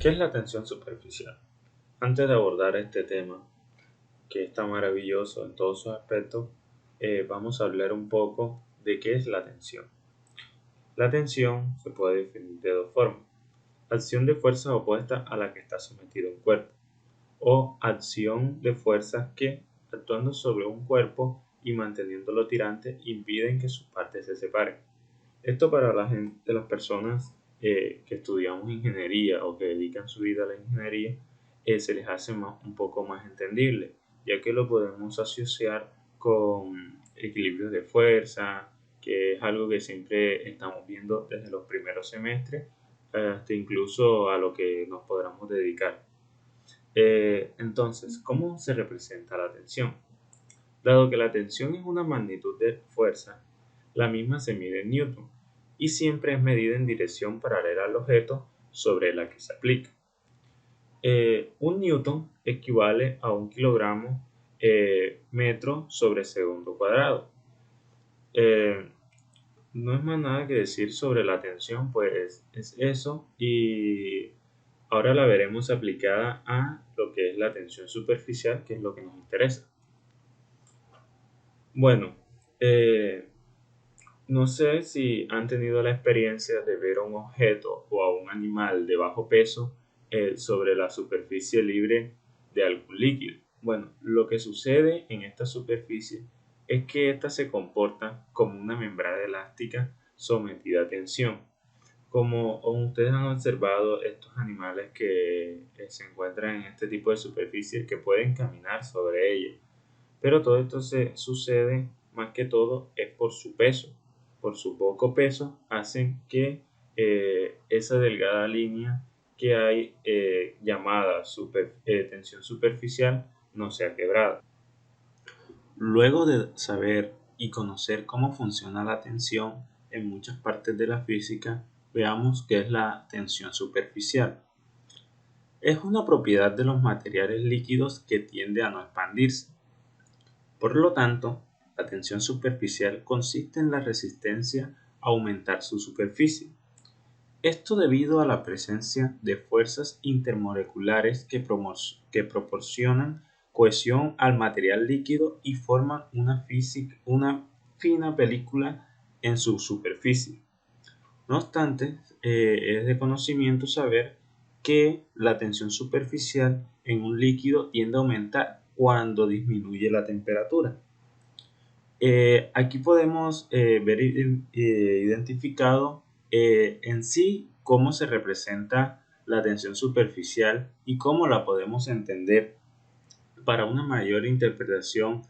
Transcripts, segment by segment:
¿Qué es la tensión superficial? Antes de abordar este tema, que es tan maravilloso en todos sus aspectos, vamos a hablar un poco de qué es la tensión. La tensión se puede definir de dos formas: acción de fuerzas opuesta a la que está sometido un cuerpo, o acción de fuerzas que, actuando sobre un cuerpo y manteniéndolo tirante, impiden que sus partes se separen. Esto para las personas que estudiamos ingeniería o que dedican su vida a la ingeniería, se les hace un poco más entendible, ya que lo podemos asociar con equilibrios de fuerza, que es algo que siempre estamos viendo desde los primeros semestres hasta incluso a lo que nos podamos dedicar. Entonces, ¿cómo se representa la tensión? Dado que la tensión es una magnitud de fuerza, la misma se mide en newton y siempre es medida en dirección paralela al objeto sobre la que se aplica. Un newton equivale a un kilogramo metro sobre segundo cuadrado. No es más nada que decir sobre la tensión, pues es eso, y ahora la veremos aplicada a lo que es la tensión superficial, que es lo que nos interesa. Bueno, no sé si han tenido la experiencia de ver a un objeto o a un animal de bajo peso sobre la superficie libre de algún líquido. Bueno, lo que sucede en esta superficie es que ésta se comporta como una membrana elástica sometida a tensión. Como ustedes han observado, estos animales que se encuentran en este tipo de superficies que pueden caminar sobre ella, pero todo esto se sucede más que todo es por su peso. Por su poco peso hacen que esa delgada línea que hay llamada tensión superficial no sea quebrada. Luego de saber y conocer cómo funciona la tensión en muchas partes de la física, veamos qué es la tensión superficial. Es una propiedad de los materiales líquidos que tiende a no expandirse. Por lo tanto, la tensión superficial consiste en la resistencia a aumentar su superficie. Esto debido a la presencia de fuerzas intermoleculares que proporcionan cohesión al material líquido y forman una fina película en su superficie. No obstante, es de conocimiento saber que la tensión superficial en un líquido tiende a aumentar cuando disminuye la temperatura. Aquí podemos ver identificado en sí cómo se representa la tensión superficial y cómo la podemos entender para una mayor interpretación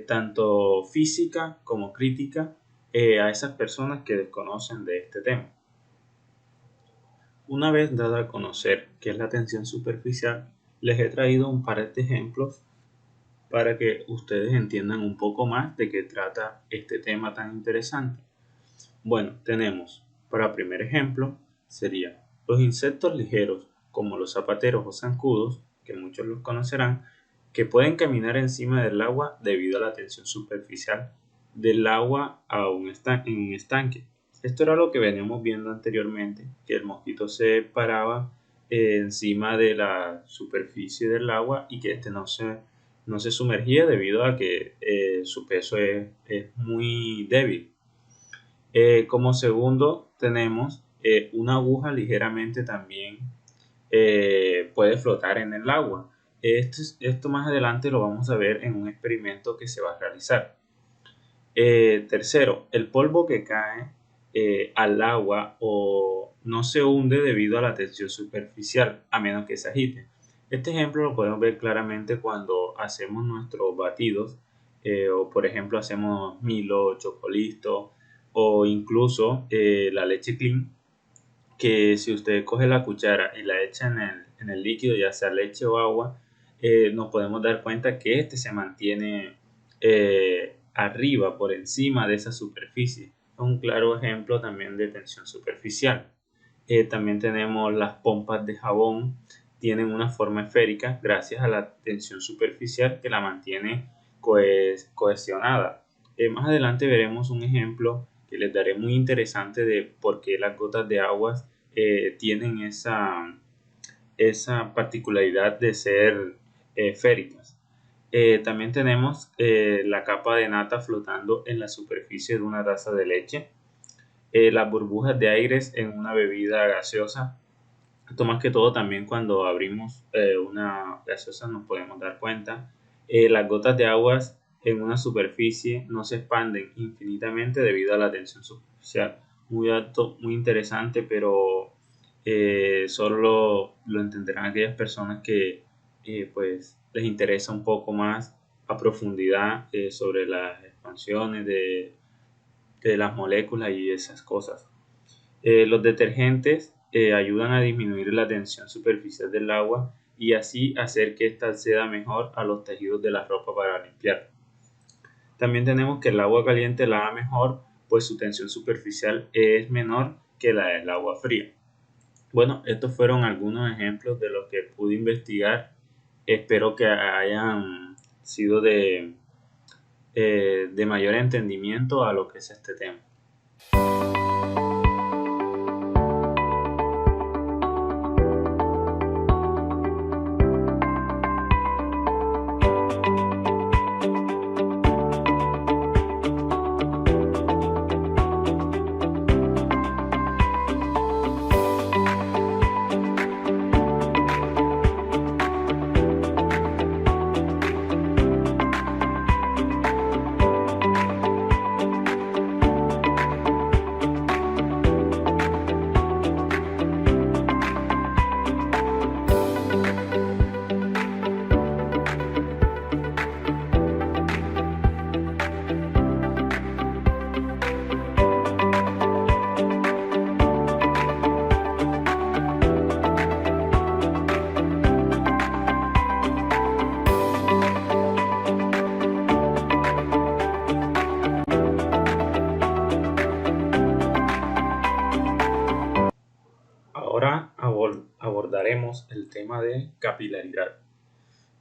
tanto física como crítica a esas personas que desconocen de este tema. Una vez dada a conocer qué es la tensión superficial, les he traído un par de ejemplos para que ustedes entiendan un poco más de qué trata este tema tan interesante. Bueno, tenemos, para primer ejemplo, sería los insectos ligeros, como los zapateros o zancudos, que muchos los conocerán, que pueden caminar encima del agua debido a la tensión superficial del agua en un estanque. Esto era lo que veníamos viendo anteriormente, que el mosquito se paraba encima de la superficie del agua y que este no se sumergía debido a que su peso es muy débil. Como segundo tenemos una aguja ligeramente también puede flotar en el agua. Esto más adelante lo vamos a ver en un experimento que se va a realizar. Tercero, el polvo que cae al agua o no se hunde debido a la tensión superficial, a menos que se agite. Este ejemplo lo podemos ver claramente cuando hacemos nuestros batidos, o por ejemplo hacemos Milo, Chocolisto o incluso la leche clean, que si usted coge la cuchara y la echa en el líquido, ya sea leche o agua, nos podemos dar cuenta que este se mantiene arriba, por encima de esa superficie. Es un claro ejemplo también de tensión superficial. También tenemos las pompas de jabón, tienen una forma esférica gracias a la tensión superficial que la mantiene cohesionada. Más adelante veremos un ejemplo que les daré muy interesante de por qué las gotas de agua tienen esa particularidad de ser féricas. También tenemos la capa de nata flotando en la superficie de una taza de leche, las burbujas de aires en una bebida gaseosa. Esto más que todo también cuando abrimos una gaseosa nos podemos dar cuenta. Las gotas de aguas en una superficie no se expanden infinitamente debido a la tensión superficial. Muy alto, muy interesante, pero solo lo entenderán aquellas personas que pues les interesa un poco más a profundidad sobre las expansiones de las moléculas y esas cosas. Los detergentes ayudan a disminuir la tensión superficial del agua y así hacer que ésta acceda mejor a los tejidos de la ropa para limpiar. También tenemos que el agua caliente lava mejor, pues su tensión superficial es menor que la del agua fría. Bueno, estos fueron algunos ejemplos de lo que pude investigar. Espero que hayan sido de mayor entendimiento a lo que es este tema. Ahora abordaremos el tema de capilaridad.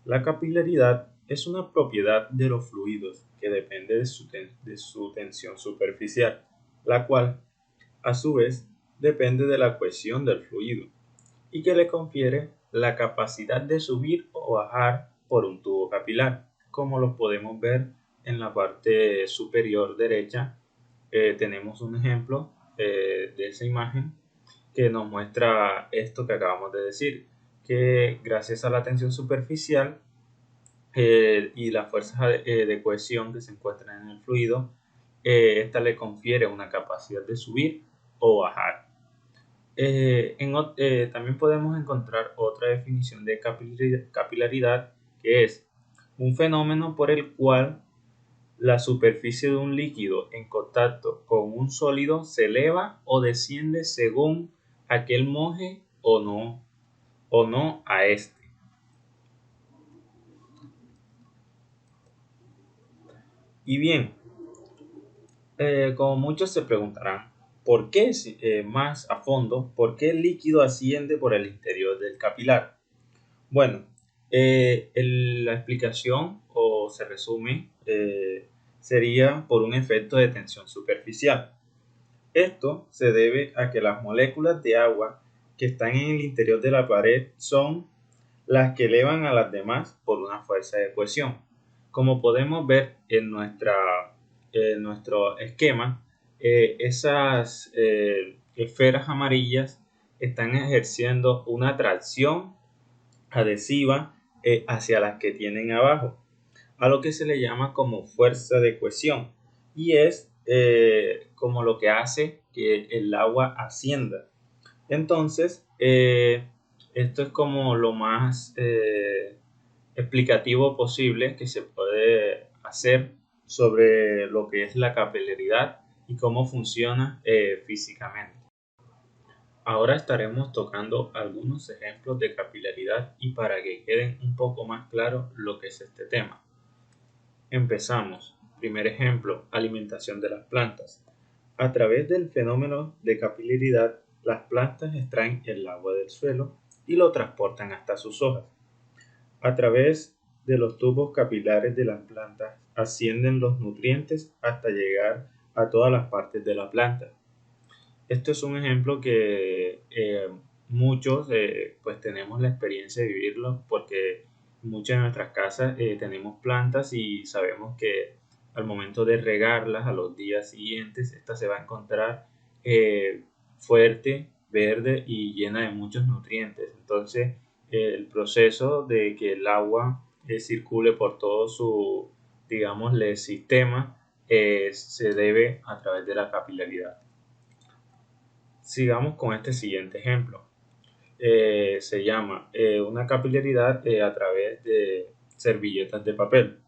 La capilaridad es una propiedad de los fluidos que depende de su tensión superficial, la cual, a su vez, depende de la cohesión del fluido y que le confiere la capacidad de subir o bajar por un tubo capilar, como lo podemos ver en la parte superior derecha. Tenemos un ejemplo de esa imagen que nos muestra esto que acabamos de decir, que gracias a la tensión superficial y las fuerzas de cohesión que se encuentran en el fluido, esta le confiere una capacidad de subir o bajar. También podemos encontrar otra definición de capilaridad, que es un fenómeno por el cual la superficie de un líquido en contacto con un sólido se eleva o desciende según aquel moje o no a este. Y bien, como muchos se preguntarán, ¿por qué más a fondo, por qué el líquido asciende por el interior del capilar? Bueno, la explicación o se resume sería por un efecto de tensión superficial. Esto se debe a que las moléculas de agua que están en el interior de la pared son las que elevan a las demás por una fuerza de cohesión. Como podemos ver en nuestro esquema, esas esferas amarillas están ejerciendo una atracción adhesiva hacia las que tienen abajo, a lo que se le llama como fuerza de cohesión, y es como lo que hace que el agua ascienda. Entonces, esto es como lo más explicativo posible que se puede hacer sobre lo que es la capilaridad y cómo funciona físicamente. Ahora estaremos tocando algunos ejemplos de capilaridad y para que queden un poco más claro lo que es este tema. Empezamos. Primer ejemplo, alimentación de las plantas. A través del fenómeno de capilaridad, las plantas extraen el agua del suelo y lo transportan hasta sus hojas. A través de los tubos capilares de las plantas ascienden los nutrientes hasta llegar a todas las partes de la planta. Esto es un ejemplo que muchos pues tenemos la experiencia de vivirlo porque muchas de nuestras casas tenemos plantas y sabemos que al momento de regarlas a los días siguientes, esta se va a encontrar fuerte, verde y llena de muchos nutrientes. Entonces, el proceso de que el agua circule por todo su, digámosle, sistema se debe a través de la capilaridad. Sigamos con este siguiente ejemplo. Se llama una capilaridad a través de servilletas de papel.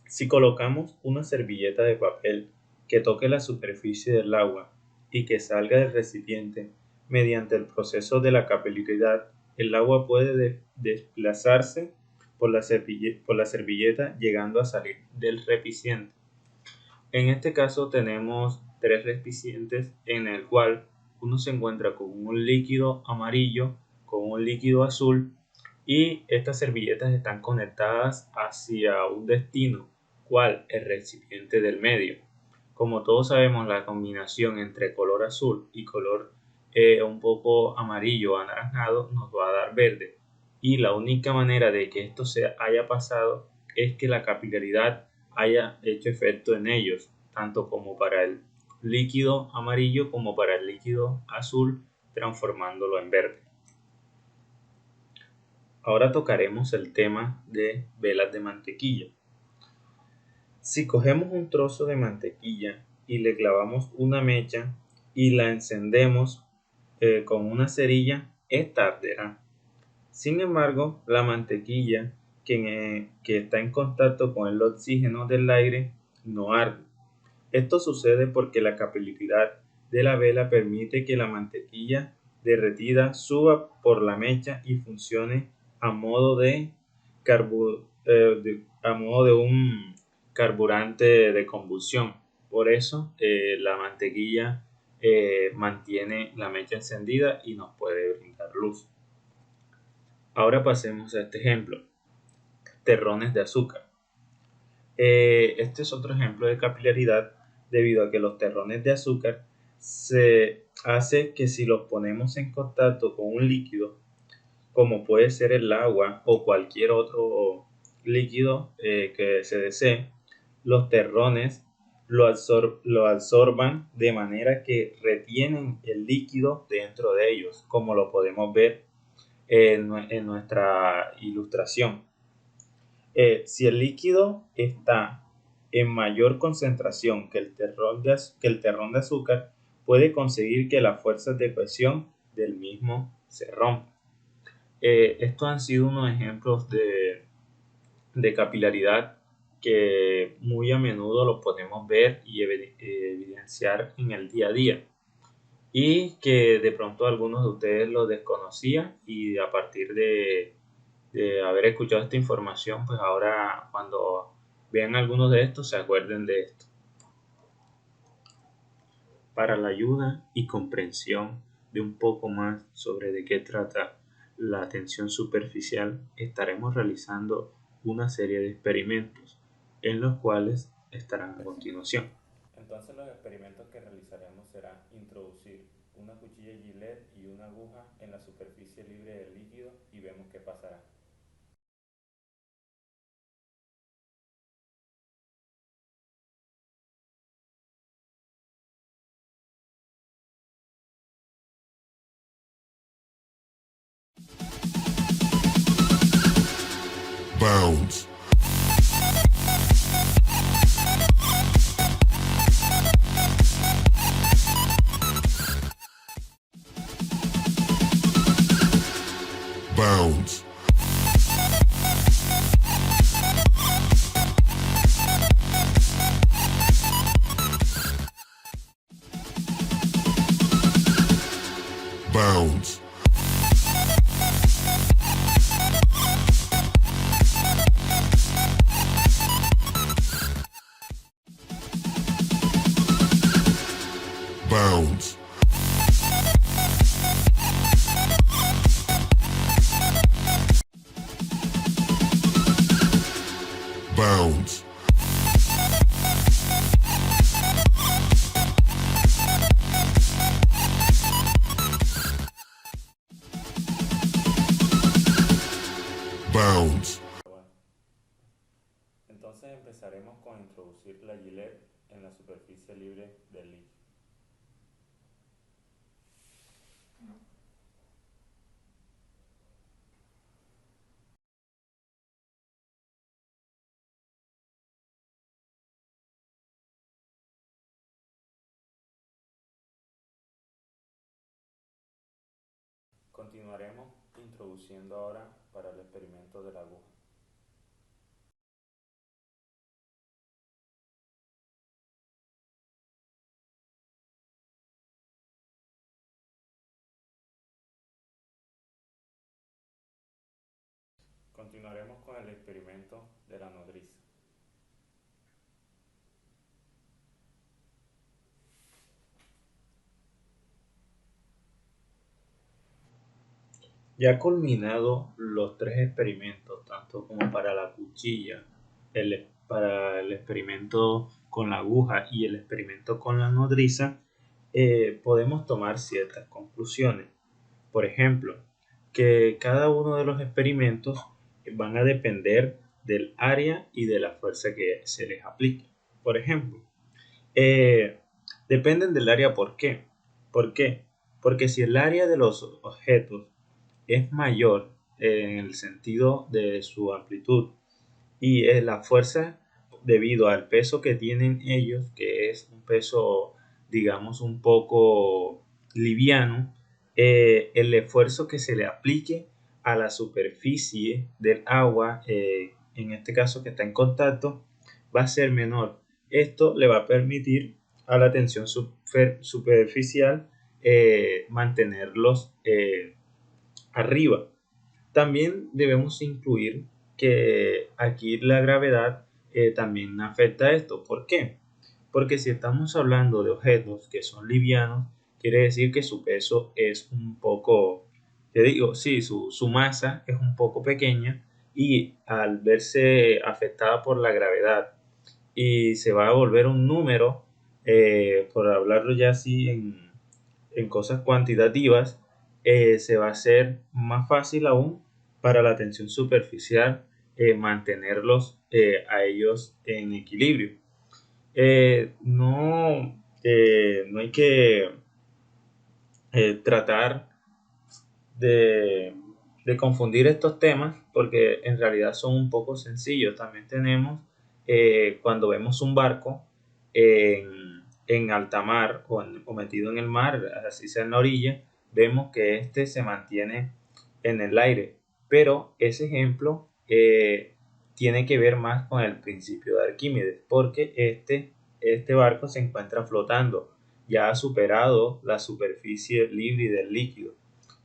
Si colocamos una servilleta de papel que toque la superficie del agua y que salga del recipiente mediante el proceso de la capilaridad, el agua puede desplazarse por la servilleta llegando a salir del recipiente. En este caso tenemos tres recipientes en el cual uno se encuentra con un líquido amarillo, con un líquido azul y estas servilletas están conectadas hacia un destino, ¿cuál? El recipiente del medio. Como todos sabemos, la combinación entre color azul y color un poco amarillo o anaranjado nos va a dar verde. Y la única manera de que esto se haya pasado es que la capilaridad haya hecho efecto en ellos, tanto como para el líquido amarillo como para el líquido azul, transformándolo en verde. Ahora tocaremos el tema de velas de mantequilla. Si cogemos un trozo de mantequilla y le clavamos una mecha y la encendemos con una cerilla, esta arderá. Sin embargo, la mantequilla que está en contacto con el oxígeno del aire no arde. Esto sucede porque la capilaridad de la vela permite que la mantequilla derretida suba por la mecha y funcione a modo de un carburante de combustión. Por eso la mantequilla mantiene la mecha encendida y nos puede brindar luz. Ahora pasemos a este ejemplo, terrones de azúcar. Este es otro ejemplo de capilaridad debido a que los terrones de azúcar se hace que si los ponemos en contacto con un líquido, como puede ser el agua o cualquier otro líquido que se desee, los terrones lo absorban de manera que retienen el líquido dentro de ellos, como lo podemos ver en nuestra ilustración. Si el líquido está en mayor concentración que el terrón de azúcar, puede conseguir que las fuerzas de presión del mismo se rompan. Estos han sido unos ejemplos de capilaridad que muy a menudo los podemos ver y evidenciar en el día a día, y que de pronto algunos de ustedes lo desconocían y a partir de haber escuchado esta información, pues ahora cuando vean algunos de estos se acuerden de esto. Para la ayuda y comprensión de un poco más sobre de qué trata la tensión superficial, estaremos realizando una serie de experimentos en los cuales estarán a continuación. Entonces los experimentos que realizaremos será introducir una cuchilla Gillette y una aguja en la superficie libre del líquido y vemos qué pasará. Bounds. Bounds. Bounds. Bounds. Bounds. superficie libre del líquido. Continuaremos introduciendo ahora para el experimento de la aguja. Continuaremos con el experimento de la nodriza. Ya culminado los tres experimentos, tanto como para la cuchilla, para el experimento con la aguja y el experimento con la nodriza, podemos tomar ciertas conclusiones. Por ejemplo, que cada uno de los experimentos van a depender del área y de la fuerza que se les aplique. Por ejemplo, dependen del área. ¿Por qué? ¿Por qué? Porque si el área de los objetos es mayor en el sentido de su amplitud y la fuerza debido al peso que tienen ellos, que es un peso digamos un poco liviano, el esfuerzo que se le aplique a la superficie del agua, en este caso que está en contacto, va a ser menor. Esto le va a permitir a la tensión superficial mantenerlos arriba. También debemos incluir que aquí la gravedad también afecta esto. ¿Por qué? Porque si estamos hablando de objetos que son livianos, quiere decir que su peso es un poco, te digo, sí, su masa es un poco pequeña y al verse afectada por la gravedad y se va a volver un número, por hablarlo ya así en cosas cuantitativas, se va a hacer más fácil aún para la tensión superficial mantenerlos a ellos en equilibrio. No hay que tratar de, de confundir estos temas porque en realidad son un poco sencillos. También tenemos cuando vemos un barco en alta mar o metido en el mar, así sea en la orilla, vemos que este se mantiene en el aire. Pero ese ejemplo tiene que ver más con el principio de Arquímedes, porque este barco se encuentra flotando, ya ha superado la superficie libre del líquido.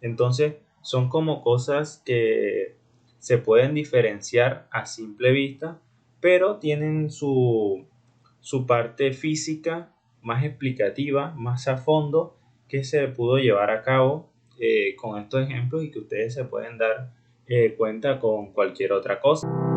Entonces, son como cosas que se pueden diferenciar a simple vista, pero tienen su parte física más explicativa, más a fondo, que se pudo llevar a cabo con estos ejemplos y que ustedes se pueden dar cuenta con cualquier otra cosa.